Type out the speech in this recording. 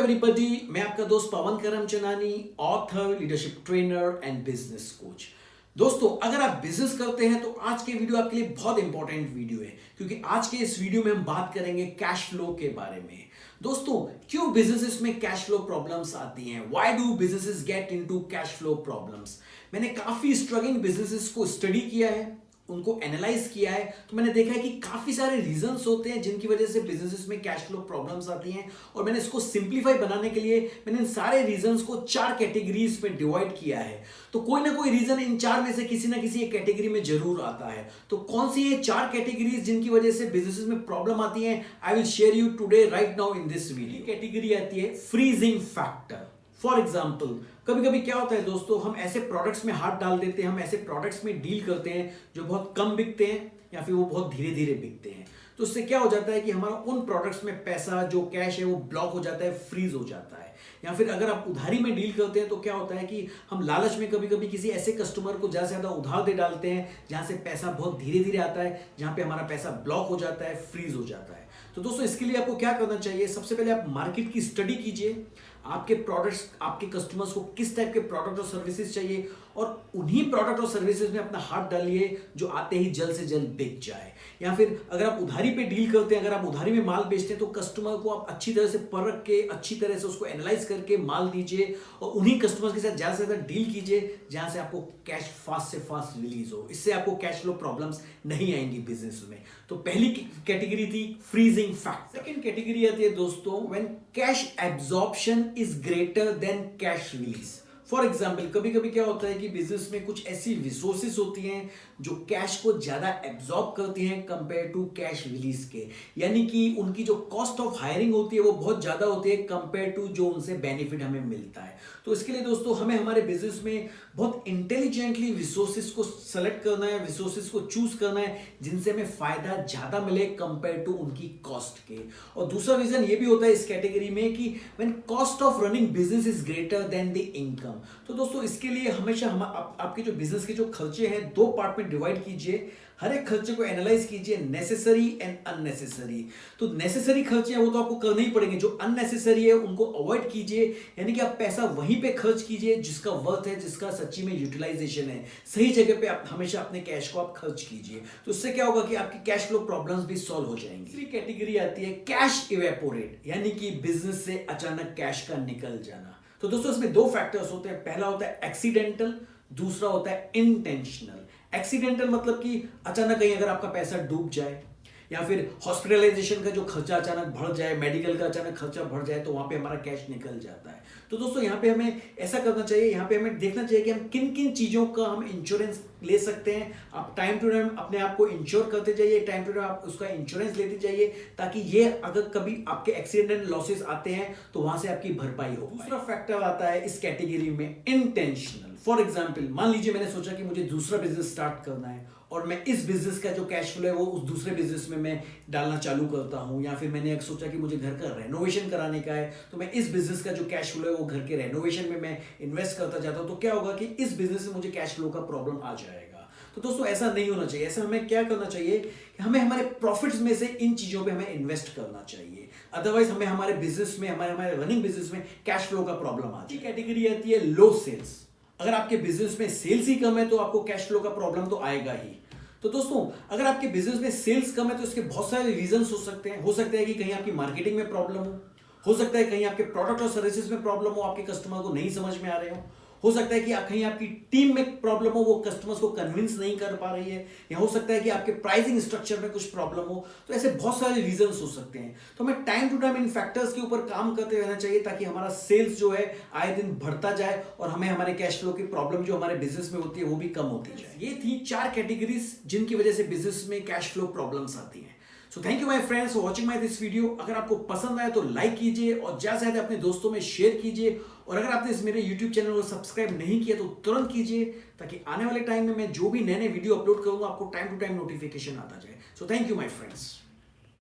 Everybody, मैं आपका दोस्त Pawan Karamchandani, author, leadership trainer and business coach. दोस्तों, अगर आप बिजनेस करते हैं तो आज के वीडियो आपके लिए बहुत इंपॉर्टेंट वीडियो है, क्योंकि आज के इस वीडियो में हम बात करेंगे कैश फ्लो के बारे में। दोस्तों, क्यों बिजनेसेस में कैश फ्लो प्रॉब्लम्स आती हैं? Why do businesses get into cash flow problems? मैंने काफी स्ट्रगलिंग बिजनेसेस को स्टडी किया है, उनको एनालाइज किया है, तो मैंने देखा है कि काफी सारे रीजंस होते हैं जिनकी वजह से बिजनेसेस में कैश फ्लो प्रॉब्लम्स आती हैं। और मैंने इसको सिंपलीफाई बनाने के लिए मैंने इन सारे रीजंस को 4 कैटेगरीज में डिवाइड किया है। तो कोई ना कोई रीजन इन 4 में से किसी ना किसी एक कैटेगरी में जरूर आता है। तो कौन सी ये 4 कैटेगरीज जिनकी वजह से बिजनेसेस में प्रॉब्लम आती है, I will share you today right now in this video. Category आती है फ्रीजिंग फैक्टर। फॉर एग्जाम्पल, कभी कभी क्या होता है दोस्तों, हम ऐसे प्रोडक्ट्स में हाथ डाल देते हैं, हम ऐसे प्रोडक्ट्स में डील करते हैं जो बहुत कम बिकते हैं या फिर वो बहुत धीरे धीरे बिकते हैं। तो उससे क्या हो जाता है कि हमारा उन प्रोडक्ट्स में पैसा जो कैश है वो ब्लॉक हो जाता है, फ्रीज हो जाता है। या फिर अगर आप उधारी में डील करते हैं तो क्या होता है कि हम लालच में कभी कभी किसी ऐसे कस्टमर को ज्यादा से ज्यादा उधार दे डालते हैं जहां से पैसा बहुत धीरे धीरे आता है, जहां पे हमारा पैसा ब्लॉक हो जाता है, फ्रीज हो जाता है। तो दोस्तों, इसके लिए आपको क्या करना चाहिए? सबसे पहले आप मार्केट की स्टडी कीजिए, आपके प्रोडक्ट्स, आपके कस्टमर्स को किस टाइप के प्रोडक्ट और सर्विसेज चाहिए, और उन्हीं प्रोडक्ट और सर्विसेज में अपना हाथ डालिए जो आते ही जल्द से जल्द बिक जाए। या फिर अगर आप उधारी पे डील करते हैं, अगर आप उधारी में माल बेचते हैं, तो कस्टमर को आप अच्छी तरह से परख के, अच्छी तरह से उसको एनालाइज करके माल दीजिए और उन्हीं कस्टमर्स के साथ ज्यादा से ज्यादा डील कीजिए जहां से आपको कैश फास्ट से फास्ट रिलीज हो। इससे आपको कैश फ्लो प्रॉब्लम्स नहीं आएंगी बिजनेस में। तो पहली कैटेगरी थी फ्रीजिंग फैक्टर। सेकंड कैटेगरी आती है दोस्तों, when cash absorption is greater than cash release. For example, कभी कभी क्या होता है कि बिजनेस में कुछ ऐसी रिसोर्सेस होती हैं जो कैश को ज्यादा एब्जॉर्ब करती हैं कंपेयर टू कैश रिलीज के। यानी कि उनकी जो कॉस्ट ऑफ हायरिंग होती है वो बहुत ज्यादा होती है कंपेयर टू जो उनसे बेनिफिट हमें मिलता है। तो इसके लिए दोस्तों, हमें हमारे बिजनेस में बहुत इंटेलिजेंटली रिसोर्सेस को सेलेक्ट करना है, रिसोर्सेस को चूज करना है जिनसे हमें फायदा ज्यादा मिले कंपेयर टू उनकी कॉस्ट के। और दूसरा रीजन ये भी होता है इस कैटेगरी में कि when cost of running business is greater than the income. तो दोस्तों, इसके लिए हमेशा आपके जो बिजनेस के जो खर्चे हैं 2 पार्ट में डिवाइड कीजिए। हर एक खर्चे को एनालाइज कीजिए, नेसेसरी एंड अननेसेसरी। तो नेसेसरी खर्चे हैं वो तो आपको करने ही पड़ेंगे, जो अननेसेसरी है उनको अवॉइड कीजिए। यानी कि आप पैसा वहीं पे खर्च कीजिए जिसका वर्थ है, जिसका सच्ची में यूटिलाइजेशन है। सही जगह पे आप हमेशा अपने कैश को आप खर्च कीजिए। तो इससे क्या होगा कि आपकी कैश फ्लो प्रॉब्लम्स भी सॉल्व हो जाएंगी। तीसरी कैटेगरी आती है कैश इवेपोरेट, यानी कि बिजनेस से अचानक कैश का निकल जाना। तो दोस्तों, इसमें 2 फैक्टर्स होते हैं। पहला होता है एक्सीडेंटल, दूसरा होता है इंटेंशनल। एक्सीडेंटल मतलब कि अचानक कहीं अगर आपका पैसा डूब जाए, या फिर हॉस्पिटलाइजेशन का जो खर्चा अचानक बढ़ जाए, मेडिकल का अचानक खर्चा बढ़ जाए, तो वहां पे हमारा कैश निकल जाता है। तो दोस्तों, यहाँ पे हमें ऐसा करना चाहिए, यहाँ पे हमें देखना चाहिए कि हम किन किन चीजों का हम इंश्योरेंस ले सकते हैं। आप टाइम टू टाइम अपने आप को इंश्योर करते जाइए, टाइम टू टाइम आप उसका इंश्योरेंस लेते जाइए, ताकि ये अगर कभी आपके एक्सीडेंटल लॉसेस आते हैं तो वहां से आपकी भरपाई हो। दूसरा फैक्टर आता है इस कैटेगरी में इंटेंशनल। फॉर एग्जाम्पल, मान लीजिए मैंने सोचा कि मुझे दूसरा बिजनेस स्टार्ट करना है और मैं इस बिजनेस का जो कैश फ्लो है वो उस दूसरे बिजनेस में मैं डालना चालू करता हूं। या फिर मैंने एक सोचा कि मुझे घर का रेनोवेशन कराने का है, तो मैं इस बिजनेस का जो कैश फ्लो है वो घर के रेनोवेशन में मैं इन्वेस्ट करता जाता हूं। तो क्या होगा कि इस बिजनेस से मुझे कैश फ्लो का प्रॉब्लम आ जाएगा। तो दोस्तों, ऐसा नहीं होना चाहिए। ऐसा हमें क्या करना चाहिए कि हमें हमारे प्रॉफिट्स में से इन चीजों पे हमें इन्वेस्ट करना चाहिए। अदरवाइज हमें हमारे बिजनेस में, हमारे रनिंग बिजनेस में कैश फ्लो का प्रॉब्लम आती है। कैटेगरी आती है लो सेल्स। अगर आपके बिजनेस में सेल्स ही कम है तो आपको कैश फ्लो का प्रॉब्लम तो आएगा ही। तो दोस्तों, अगर आपके बिजनेस में सेल्स कम है तो इसके बहुत सारे रीजंस हो सकते हैं। हो सकता है कि कहीं आपकी मार्केटिंग में प्रॉब्लम हो सकता है कहीं आपके प्रोडक्ट और सर्विसेज में प्रॉब्लम हो, आपके कस्टमर को नहीं समझ में आ रहे हो सकता है कि कहीं आपकी टीम में प्रॉब्लम हो, वो कस्टमर्स को कन्विंस नहीं कर पा रही है, या हो सकता है कि आपके प्राइसिंग स्ट्रक्चर में कुछ प्रॉब्लम हो। तो ऐसे बहुत सारे रीजंस हो सकते हैं। तो हमें टाइम टू टाइम इन फैक्टर्स के ऊपर काम करते रहना चाहिए ताकि हमारा सेल्स जो है आए दिन बढ़ता जाए और हमें हमारे कैश फ्लो की प्रॉब्लम जो हमारे बिजनेस में होती है वो भी कम होती जाए। ये थी 4 कैटेगरीज जिनकी वजह से बिजनेस में कैश फ्लो प्रॉब्लम्स आती हैं। So thank you my friends for watching my this video. अगर आपको पसंद आया तो लाइक कीजिए और ज्यादा से ज्यादा अपने दोस्तों में शेयर कीजिए। और अगर आपने इस मेरे YouTube चैनल को सब्सक्राइब नहीं किया तो तुरंत कीजिए, ताकि आने वाले टाइम में मैं जो भी नए नए वीडियो अपलोड करूंगा आपको टाइम टू टाइम नोटिफिकेशन आता जाए। So thank you my friends.